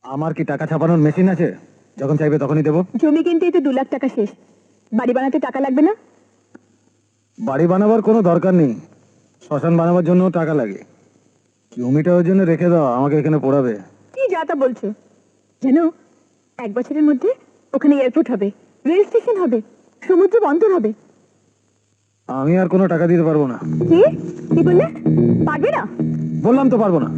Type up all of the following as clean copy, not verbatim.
আমার কি টাকা ছাপানোর মেশিন আছে? যখন চাইবে তখনই দেবো। জমি কিনতেই তো 2 লাখ টাকা শেষ, বাড়ি বানাতে টাকা লাগবে না? বাড়ি বানাবার কোনো দরকার নেই, শ্মশান বানাবার জন্য টাকা লাগে। জমিটা ওর জন্য রেখে দাও, আমাকে এখানে পড়াবে। কি যা তা বলছো? জানো, 1 বছরের মধ্যে ওখানে এয়ারপোর্ট হবে, রেল স্টেশন হবে, সমুদ্র বন্দর হবে। আমি আর কোনো টাকা দিতে পারবো না। কি কি বললে? পারবে না? বললাম তো পারবো না।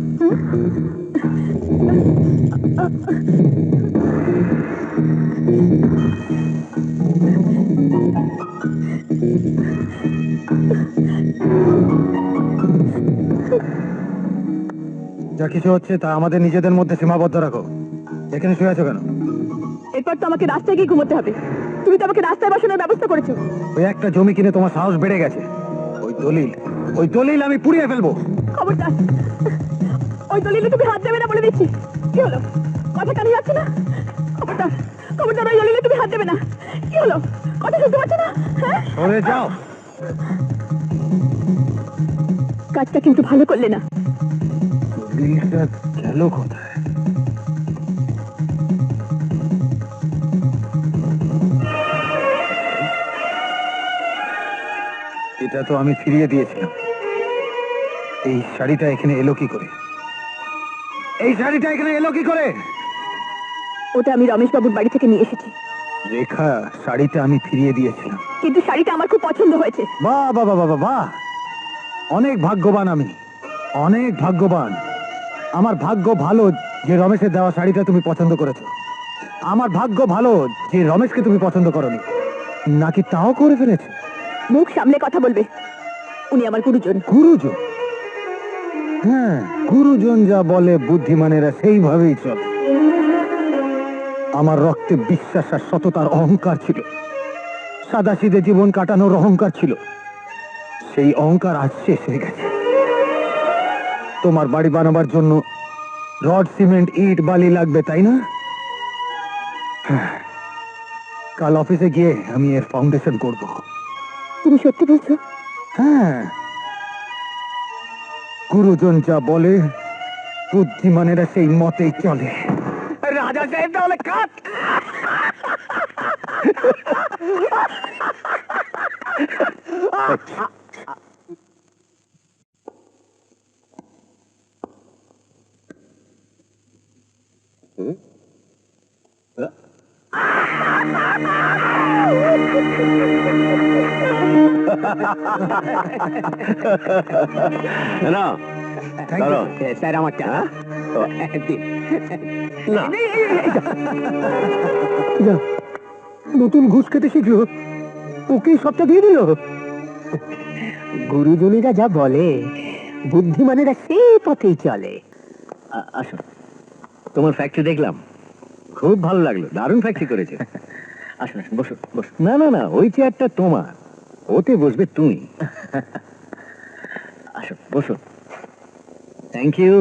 যা কিছু হচ্ছে তা আমাদের নিজেদের মধ্যে সীমাবদ্ধ রাখো। এখানে শুয়ে আছো কেন? এরপর তো আমাকে রাস্তায় গিয়ে ঘুমোতে হবে। তুমি তো আমাকে রাস্তায় বসানোর ব্যবস্থা করেছো। ওই একটা জমি কিনে তোমার সাহস বেড়ে গেছে। ওই দলিল আমি পুড়িয়ে ফেলবো। খবরদার, ওই দলিলে তুমি হাত দেবে না বলে দিচ্ছি। কি হলো, কথা কানে যাচ্ছে না? খবরদার, খবরদার, ওই দলিলে তুমি হাত দেবে না। কি হলো, কথা শুনতে পাচ্ছ না? হ্যাঁ, সরে যাও। কাজটা কিন্তু ভালো করলে না। দলিলটা গেল কোথায়? এটা তো আমি ফিরিয়ে দিয়েছিলাম। এই শাড়িটা এখানে এলো কি করে? ওটা আমি রমেশ বাবুর বাড়ি থেকে নিয়ে এসেছি। রেখা, শাড়িটা আমি ফিরিয়ে দিয়েছিলাম। কিন্তু শাড়িটা আমার খুব পছন্দ হয়েছে। বাহ বাহ বাহ বাহ বাহ, অনেক ভাগ্যবান আমি, অনেক ভাগ্যবান। আমার ভাগ্য ভালো যে রমেশের দেওয়া শাড়িটা তুমি পছন্দ করেছো। আমার ভাগ্য ভালো যে রমেশকে তুমি পছন্দ করনি। নাকি তাও করে ফেলেছে? মুখ সামলে কথা বলবে, উনি আমার গুরুজন। গুরুজন? হ্যাঁ, গুরুজন যা বলে বুদ্ধিমানেরা সেইভাবেই চলে। আমার রক্তে বিশ্বাস আর সততার অহংকার ছিল, সাদাসিধে জীবন কাটানোর অহংকার ছিল। সেই অহংকার আজ শেষ হয়ে গেছে। তোমার বাড়ি বানাবার জন্য রড, সিমেন্ট, ইট, বালি লাগবে, তাই না? কাল অফিসে গিয়ে আমি এর ফাউন্ডেশন করব। তুমি সত্যি বলছো? হ্যাঁ, গুরুজন যা বলে বুদ্ধিমানেরা সেই মতেই চলে। রাজা সাহেব তাহলে কাট। না স্যার, আমারটা নতুন ঘুষ খেতে শিখলো, ওকে সবটা দিয়ে দিল। গুরুজনেরা যা বলে বুদ্ধিমানেরা সেই পথেই চলে। আসো, তোমার ফ্যাক্টরি দেখলাম, খুব ভালো লাগলো, দারুণ ফ্যাক্টরি করেছে। আসুন আসুন, বসো বসো। না না না, ওই চেয়ারটা তোমার, ওতে বসবে তুমি। আসো বসো। Thank you.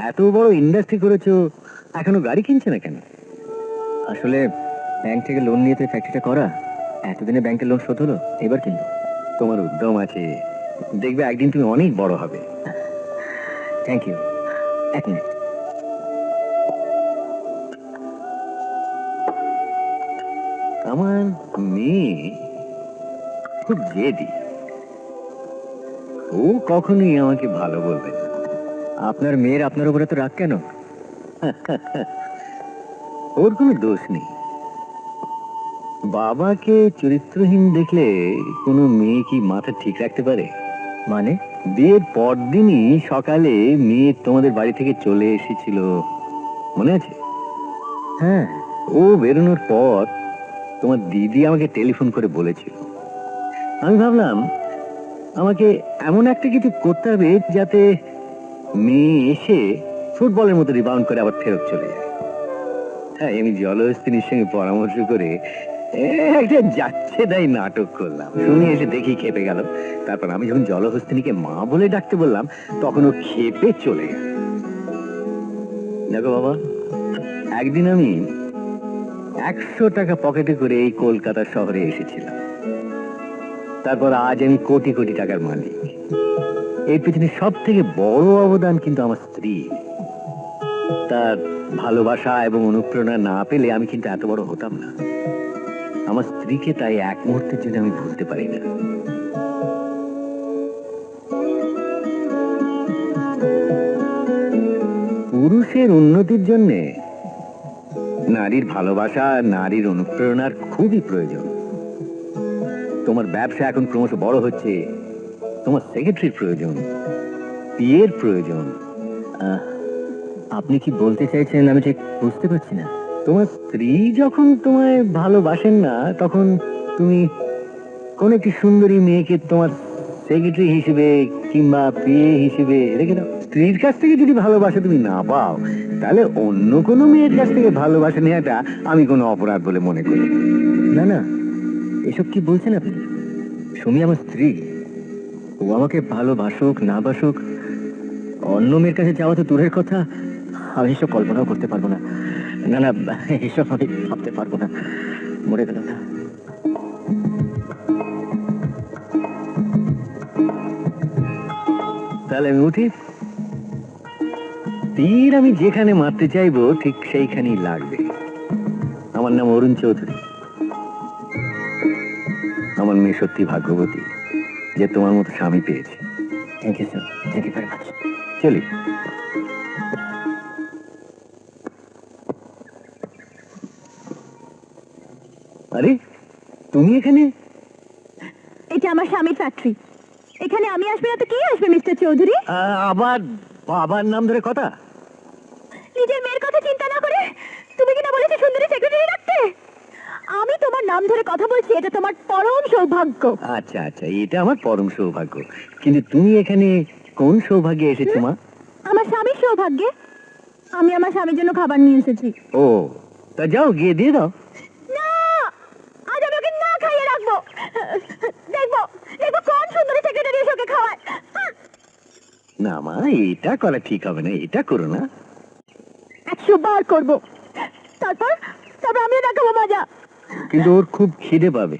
এত বড় ইন্ডাস্ট্রি করেছো, এখনো গাড়ি কিনছে না কেন? আসলে ব্যাংক থেকে লোন নিয়ে তো ফ্যাক্টরিটা করা, এতদিনে ব্যাংকের লোন শোধ হলো, এবার কিনবো। তোমার উদ্যম আছে, দেখবে একদিন তুমি অনেক বড় হবে। Thank you. এক মিনিট। আমার মেয়ে খুব জেদি, ও কখনোই আমাকে ভালো বলবে না। আপনার মেয়ের আপনার উপরে তো রাগ কেন? ওর কোনো দোষ নেই। বাবাকে চরিত্রহীন দেখলে কোনো মেয়ে কি মাথা ঠিক রাখতে পারে? মানে, বিয়ের পরদিনই সকালে মেয়ে তোমাদের বাড়ি থেকে চলে এসেছিল, মনে আছে? হ্যাঁ, ও বেরোনোর পর তোমার দিদি আমাকে টেলিফোন করে বলেছিল। আমি ভাবলাম আমাকে এমন একটা কিছু করতে হবে যাতে মেয়ে এসে ফুটবলের মতো রিবাউন্ড করে আবার ফেরত চলে যায়। হ্যাঁ, আমি জলহস্তিনীর সঙ্গে পরামর্শ করে একটা যাচ্ছে তাই নাটক করলাম। শুনে এসে দেখি খেপে গেল। তারপর আমি যখন জলহস্তিনীকে মা বলে ডাকতে বললাম, তখন ও খেপে চলে গেল। দেখো বাবা, একদিন আমি 100 টাকা পকেটে করে এই কলকাতা শহরে এসেছিলাম। তারপর আজ আমি কোটি কোটি টাকার মালিক। এর পেছনে সব থেকে বড় অবদান কিন্তু আমার স্ত্রী। তার ভালোবাসা এবং অনুপ্রেরণা না পেলে আমি কিন্তু এত বড় হতাম না। আমার স্ত্রীকে তাই এক মুহূর্তের জন্য আমি ভুলতে পারি না। পুরুষের উন্নতির জন্য নারীর ভালোবাসা, নারীর অনুপ্রেরণার খুবই প্রয়োজন। তোমার ব্যবসা এখন ক্রমশ বড় হচ্ছে, তোমার সেক্রেটারির প্রয়োজন, বিয়ের প্রয়োজন। আপনি কি বলতে চাইছেন আমি ঠিক বুঝতে পারছি না। তোমার স্ত্রী যখন তোমায় ভালোবাসেন না, তখন তুমি কোন একটি সুন্দরী মেয়েকে তোমার সেক্রেটারি হিসেবে কিংবা বিয়ে হিসেবে রেখে দাও। স্ত্রীর কাছ থেকে যদি ভালোবাসা তুমি না পাও, তাহলে অন্য কোনো মেয়ের কাছ থেকে ভালোবাসা নেওয়াটা আমি কোনো অপরাধ বলে মনে করি না। না, এসব কি বলছেন আপনি? সুমি আমার স্ত্রী, ও আমাকে ভালোবাসুক না বাসুক, অন্য মেয়ের কাছে যাওয়া তো দূরের কথা, আমি এসব কল্পনাও করতে পারবো না। না না, এসব আমি ভাবতে পারবো না। মরে গেল না। তাহলে আমি উঠি। তীর আমি যেখানে মারতে চাইবো ঠিক সেইখানেই লাগবে। আমার নাম অরুণ চৌধুরী। আমার মেয়ে সত্যি ভাগ্যবতী যে তোমার মতো স্বামী পেয়েছে। Thank you sir, thank you very much. চলি। আরে তুমি এখানে? এটা আমার স্বামীর ফ্যাক্টরি। এখানে আমি আসবে না তো কে আসবে মিস্টার চৌধুরী? আবার বাবার নাম ধরে কথা? নিজের মেয়ের কথা চিন্তা না করে তুমি কিনা বলেছো সুন্দরী সেক্রেটারি রাখতে। আমি তোমার নাম ধরে কথা বলছি, এটা তোমার পরম সৌভাগ্য। আচ্ছা আচ্ছা, এটা আমার পরম সৌভাগ্য। কিন্তু তুমি এখানে কোন সৌভাগ্যে এসেছো মা? আমার স্বামীর সৌভাগ্যে। আমি আমার স্বামীর জন্য খাবার নিয়ে এসেছি। ও, তা যাও গিয়ে দিয়ে দাও। না, আজ আমি ওকে না খাইয়ে রাখবো। দেখবো দেখবো কোন সুন্দরী সেক্রেটারি এসে ওকে খাওয়ায়। না মা, এটা করা ঠিক হবে না, এটা করো না। 100 বার করবো। তারপর তারপর আমিও দেখাবো মজা। কিন্তু ওর খুব খিদে পাবে।